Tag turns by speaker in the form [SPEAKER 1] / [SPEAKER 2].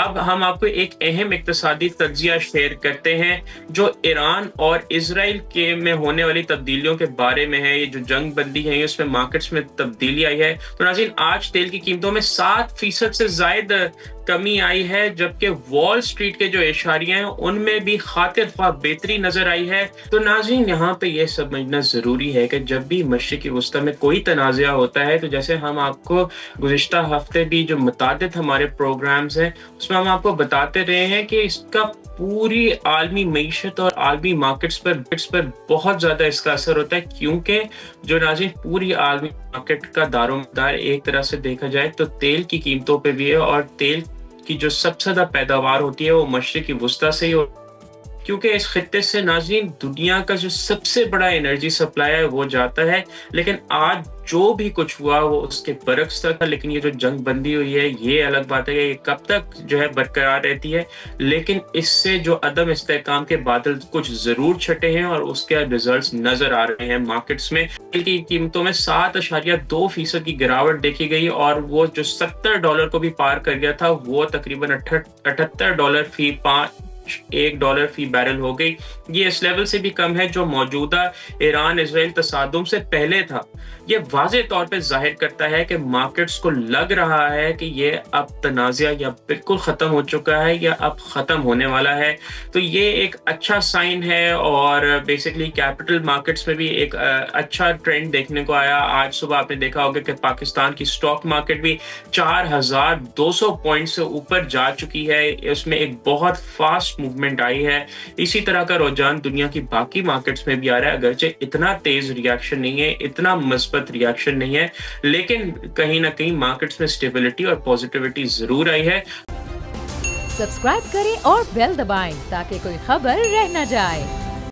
[SPEAKER 1] अब हम आपको एक अहम इक्तिसादी तज्जिया शेयर करते हैं जो ईरान और इजराइल के में होने वाली तब्दीलियों के बारे में है। ये जो जंग बंदी है उसमें मार्केट्स में तब्दीली आई है। तो नाज़रीन, आज तेल की कीमतों में 7% से ज़ायद कमी आई है, जबकि वॉल स्ट्रीट के जो इशारियाँ हैं उनमें भी खातिर ख्वाह बेहतरी नजर आई है। तो नाज़रीन, यहाँ पे ये समझना ज़रूरी है कि जब भी मशरिक़ी वस्ता में कोई तनाज़ा होता है, तो जैसे हम आपको गुज़िश्ता हफ्ते भी जो मुतादिद हमारे प्रोग्राम्स हैं उसमें हम आपको बताते रहे हैं कि इसका पूरी आलमी मईशत और आलमी मार्केट्स पर बहुत ज़्यादा इसका असर होता है, क्योंकि जो नाज़रीन पूरी आलमी मार्केट का दारोमदार एक तरह से देखा जाए तो तेल की कीमतों पे भी है, और तेल की जो सबसे ज़्यादा पैदावार होती है वो मशरिक़ी वस्ता से ही हो, क्योंकि इस खित्ते से नाज़रीन दुनिया का जो सबसे बड़ा एनर्जी सप्लाई है वो जाता है। लेकिन आज जो भी कुछ हुआ वो उसके बरक्स था। लेकिन ये जो जंग बंदी हुई है ये अलग बात है कि ये कब तक जो है बरकरार रहती है, लेकिन इससे जो अदम इस्तेहकाम के बादल कुछ ज़रूर छटे हैं और उसके रिजल्ट्स नज़र आ रहे हैं मार्केट्स में। तेल की कीमतों में 7.2% की गिरावट देखी गई, और वो जो $70 को भी पार कर गया था वो तकरीबन $78 फी $1 फी बैरल हो गई। ये इस लेवल से भी कम है जो मौजूदा ईरान इजराइल तसादुम से पहले था। ये वाज़ेह तौर पे जाहिर करता है कि मार्केट्स को लग रहा है कि ये अब तनाज़ा या बिल्कुल ख़त्म हो चुका है या अब ख़त्म होने वाला है। तो ये एक अच्छा साइन है, और बेसिकली कैपिटल मार्केट्स में भी एक अच्छा ट्रेंड देखने को आया। आज सुबह आपने देखा होगा कि पाकिस्तान की स्टॉक मार्केट भी 4200 पॉइंट से ऊपर जा चुकी है। इसमें एक बहुत फास्ट मूवमेंट आई है। इसी तरह का रुझान दुनिया की बाकी मार्केट्स में भी आ रहा है, अगरचे इतना तेज रिएक्शन नहीं है, इतना मस्बत रिएक्शन नहीं है, लेकिन कहीं ना कहीं मार्केट्स में स्टेबिलिटी और पॉजिटिविटी जरूर आई है।
[SPEAKER 2] सब्सक्राइब करें और बेल दबाएं ताकि कोई खबर रह न जाए।